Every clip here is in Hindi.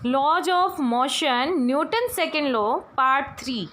Laws of motion, Newton's second law, part 3.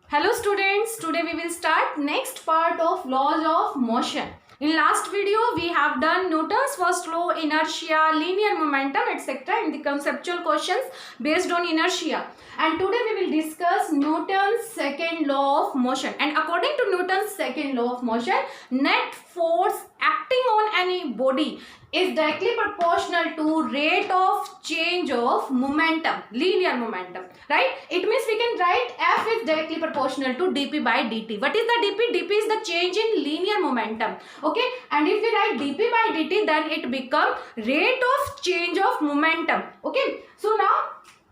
Hello students, today we will start next part of laws of motion. In last video we have done Newton's first law, inertia, linear momentum, etc. in the conceptual questions based on inertia. And today we will discuss Newton's second law of motion. And according to Newton's second law of motion, net force acting on any body is directly proportional to rate of change of momentum, linear momentum, right? It means we can write F is directly proportional to dp by dt. What is the dp? dp is the change in linear momentum, okay? And if we write dp by dt, then it becomes rate of change of momentum, okay? So now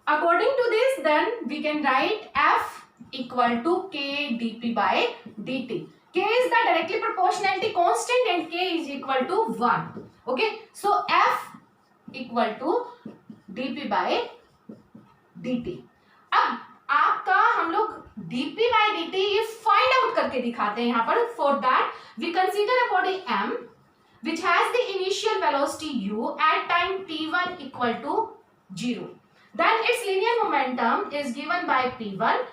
according to this, then we can write F equal to k dp by dt. K is the directly proportionality constant and k is equal to 1. Okay, so F equal to dp by dt. अब आपका हम लोग dp by dt ये फाइंड आउट करके दिखाते हैं यहाँ पर. For that we consider a body m which has the initial velocity u at time t1 equal to 0. Then its linear momentum is given by p1.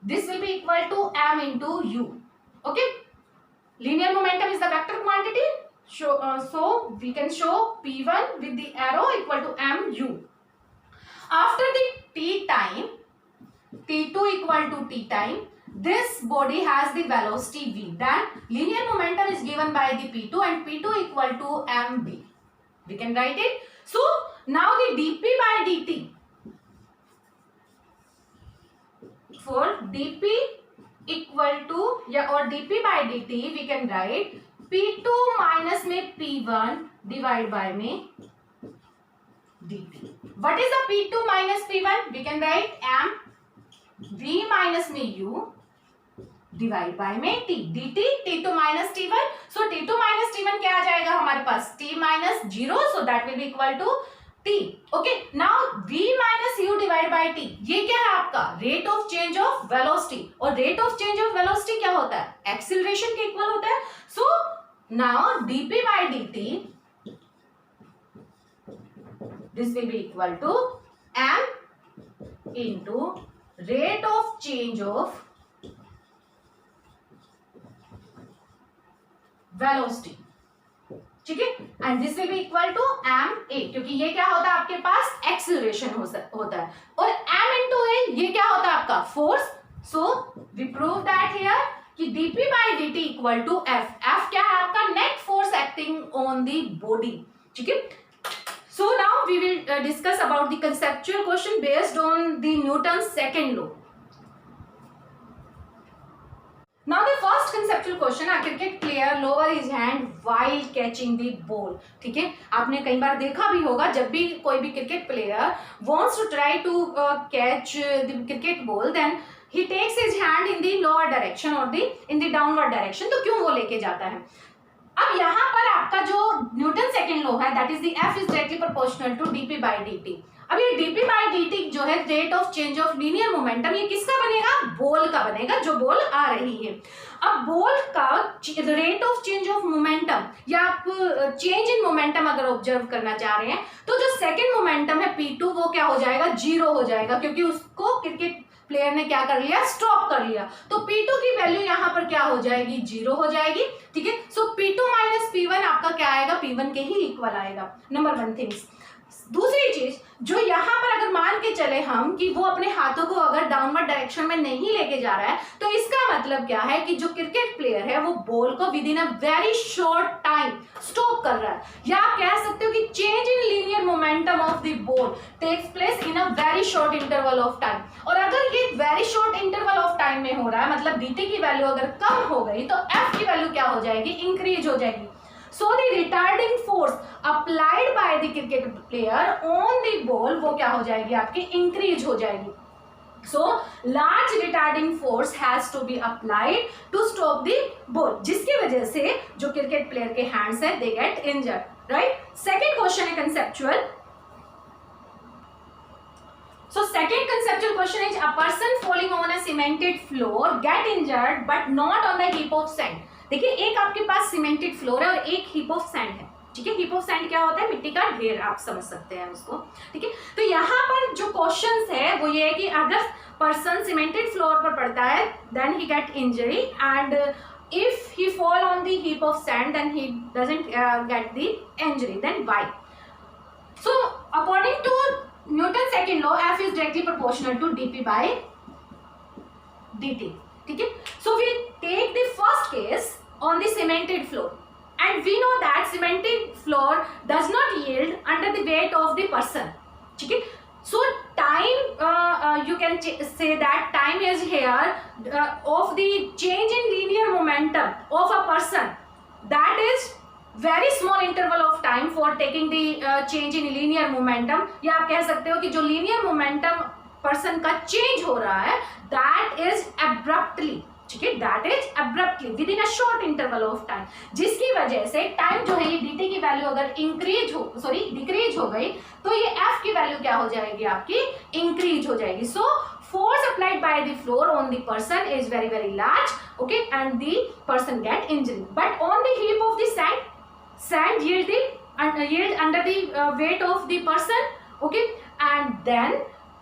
This will be equal to m into u. Okay, linear momentum is the vector quantity. So we can show p1 with the arrow equal to mu. After the t time, t2 equal to t time, this body has the velocity v. Then linear momentum is given by the p2 and p2 equal to mv. We can write it. So now the dp by dt. For dp equal to or dp by dt we can write p2 minus में p1 divide by में dt. What is the p2 minus p1? We can write m v minus में u divide by में t dt. t2 minus t1. So t2 minus t1 क्या आ जाएगा हमारे पास? t minus 0. So that will be equal to t. Okay. Now v minus u divided by t. ये क्या है आपका? Rate of change of velocity. और rate of change of velocity क्या होता है? Acceleration के equal होता है. So now dp by dt, this will be equal to m into rate of change of velocity. ठीक है, and this will be equal to M A, क्योंकि ये क्या होता है आपके पास एक्सीलरेशन होता है, और एम इंटू ए ये क्या होता है आपका force. So we prove that here कि dp by dt equal to F. F क्या है आपका? Net force acting on the body. ठीक है, so now we will discuss about the conceptual question based on the Newton's second law. Now the first conceptual question, a cricket player lower his hand while catching the ball. ठीक है, आपने कई बार देखा भी होगा जब भी कोई भी cricket player wants to try to catch the cricket ball, then he takes his hand in the lower direction or in the downward direction. तो क्यों वो लेके जाता है? अब यहाँ पर आपका जो न्यूटन सेकेंड लॉ है, that is the F is directly proportional to DP by D. अब ये dp बाई dt जो है rate of change of linear momentum, ये किसका बनेगा? बॉल का बनेगा, जो बॉल आ रही है. अब बॉल का rate of change of momentum या आप चेंज इन मोमेंटम अगर ऑब्जर्व करना चाह रहे हैं, तो जो सेकंड मोमेंटम है p2 वो क्या हो जाएगा? 0 हो जाएगा, क्योंकि उसको क्रिकेट प्लेयर ने क्या कर लिया? स्टॉप कर लिया. तो p2 की वैल्यू यहाँ पर क्या हो जाएगी? 0 हो जाएगी. ठीक है, सो p2 माइनस p1 आपका क्या आएगा? p1 के ही इक्वल आएगा. Number 1 things. दूसरी चीज, जो यहाँ पर अगर मान के चले हम कि वो अपने हाथों को अगर डाउनवर्ड डायरेक्शन में नहीं लेके जा रहा है, तो इसका मतलब क्या है कि जो क्रिकेट प्लेयर है वो बॉल को within a very short time stop कर रहा है. या आप कह सकते हो कि change in linear momentum of the ball takes place in a very short interval of time. और अगर ये very short interval of time में हो रहा है, मतलब dt की वैल्यू अगर कम हो गई, तो f की वैल्यू क्या हो जाएगी? इंक्रीज हो जाएगी. So the retarding force applied by the cricket player on the ball वो क्या हो जाएगी? आपकी increase हो जाएगी. So large retarding force has to be applied to stop the ball, जिसकी वजह से जो क्रिकेट प्लेयर के hands है they get injured, right? Second question है conceptual. So second conceptual question is a person falling on a cemented floor get injured but not on the heap of sand. देखिए, एक आपके पास सीमेंटेड फ्लोर है और एक हीप ऑफ सैंड है. ठीक है, हीप ऑफ सैंड क्या होता है, मिट्टी का ढेर, आप समझ सकते हैं उसको, ठीक है। तो यहाँ पर जो क्वेश्चंस है वो ये है कि अगर पर्सन सीमेंटेड फ्लोर पर पड़ता है then he get injury, and if he fall on the heap of sand then he doesn't get the injury, then why? So according to Newton's second law, F is directly proportional to dp by dt, ठीक है। So we take the first case on the cemented floor, and we know that cemented floor does not yield under the weight of the person, ठीक है। So time, you can say that time is here of the change in linear momentum of a person, that is very small interval of time for taking the change in linear momentum, या आप कह सकते हो कि जो linear momentum person का change हो रहा है that is abruptly, ठीक है, that is abruptly with in a short interval of time, जिसकी वजह से टाइम जो है ये dt की वैल्यू अगर डिक्रीज हो गई तो ये f की वैल्यू क्या हो जाएगी, आपकी इंक्रीज हो जाएगी। So force applied by the floor on the person is very very large, okay, and the person get injury, but on the heap of the sand yield under the weight of the person, okay, and then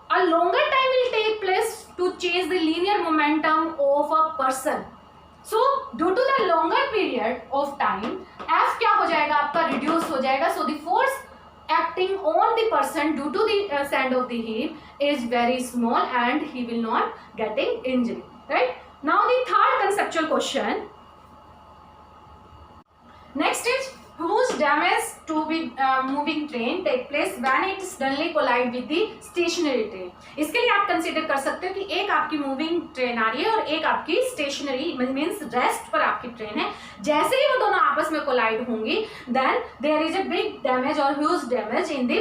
a longer time will take place to change the linear momentum of a person. So due to the longer period of time, F क्या हो जाएगा आपका, reduce हो जाएगा। So the force acting on the person due to the sand of the heap is very small and he will not getting injury, right? Now the third conceptual question. Next is whose damage to the moving train take place when it suddenly collide with the stationary train. इसके लिए आप कंसीडर कर सकते हो कि एक आपकी मूविंग ट्रेन आ रही है और एक आपकी स्टेशनरी मीन्स रेस्ट पर आपकी ट्रेन है। जैसे ही वो दोनों आपस में कोलाइड होंगी then there is a big damage और huge damage in the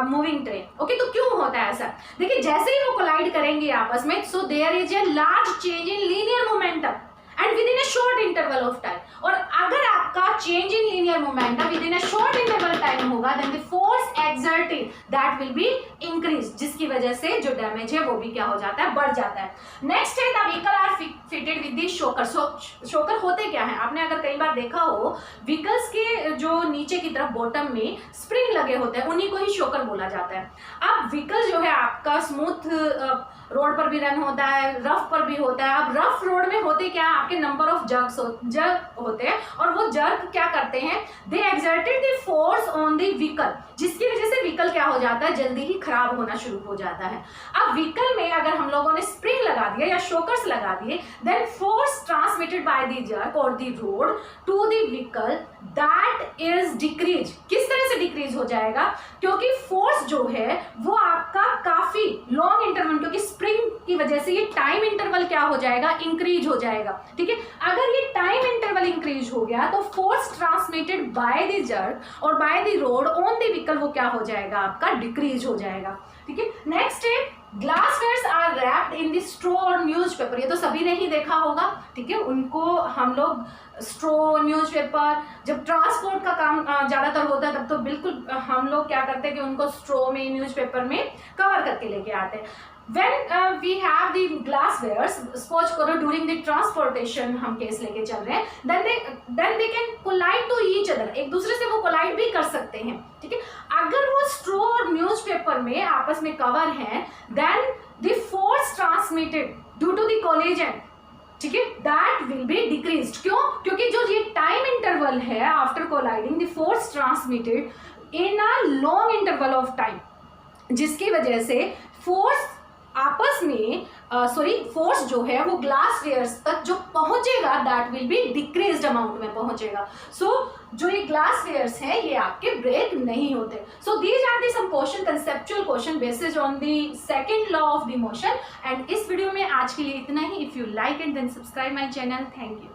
moving train, okay. तो क्यों होता है ऐसा, देखिए जैसे ही वो कोलाइड करेंगे आपस में, so there is a large change in linear momentum and within a short interval of time, और अगर आपका change in linear momentum within a short interval time होगा then the force exerted that will be increased, जिसकी वजह से जो डैमेज है वो भी क्या हो जाता है, बढ़ जाता है। नेक्स्ट है the vehicle are fitted with the shocker. Shocker होते क्या है, आपने अगर कई बार देखा हो व्हीकल्स के जो नीचे की तरफ बॉटम में स्प्रिंग लगे होते हैं उन्हीं को ही शोकर बोला जाता है। अब व्हीकल जो है आपका स्मूथ रोड पर भी रन होता है, रफ पर भी होता है। अब रफ रोड में होते क्या है, आपके नंबर ऑफ जर्क होते हैं और वो जर्क क्या करते हैं, they exerted the force on the vehicle, जिसकी वजह से व्हीकल क्या हो जाता है, जल्दी ही खराब होना शुरू हो जाता है। अब व्हीकल में अगर हम लोगों ने स्प्रिंग लगा दिया या शोकर्स लगा दिए then force transmitted by the jerk और the road to the vehicle that is decrease. किस तरह से डिक्रीज हो जाएगा, क्योंकि फोर्स जो है वो आपका काफी लॉन्ग इंटरवल, क्योंकि स्प्रिंग की वजह से ये टाइम इंटरवल क्या हो जाएगा, इंक्रीज हो जाएगा, ठीक है। अगर ये टाइम इंटरवल इंक्रीज हो गया तो force transmitted by the jerk और by the road on the vehicle वो क्या हो जाएगा, आपका डिक्रीज हो जाएगा, ठीक है। नेक्स्ट है glasswares are wrapped in the straw और न्यूज़पेपर। ये तो सभी ने ही देखा होगा, ठीक है। उनको हम लोग स्ट्रॉ, न्यूज़पेपर, जब ट्रांसपोर्ट का काम ज़्यादातर होता है तब तो बिल्कुल हम लोग क्या करते हैं कि उनको स्ट्रॉ में, न्यूज़पेपर में कवर करके लेके आते हैं। When we have the glasswares, suppose करो during the transportation हम केस लेके चल रहे हैं, then they can collide to each other, एक दूसरे से वो collide भी कर सकते हैं, ठीक है। अगर वो straw और newspaper में आपस में कवर हैं, then the force transmitted due to the collision, ठीक है, that will be decreased। क्यों, क्योंकि जो ये टाइम इंटरवल है after colliding, the force transmitted in a long interval of time, जिसकी वजह से फोर्स आपस में फोर्स जो है वो ग्लास वेयर्स तक जो पहुंचेगा that will be decreased amount में पहुंचेगा। सो जो ये ग्लास वेयर्स है ये आपके ब्रेक नहीं होते। So these are the some question, conceptual question based on the second law of the motion. And इस वीडियो में आज के लिए इतना ही। If you like it then subscribe my channel. Thank you.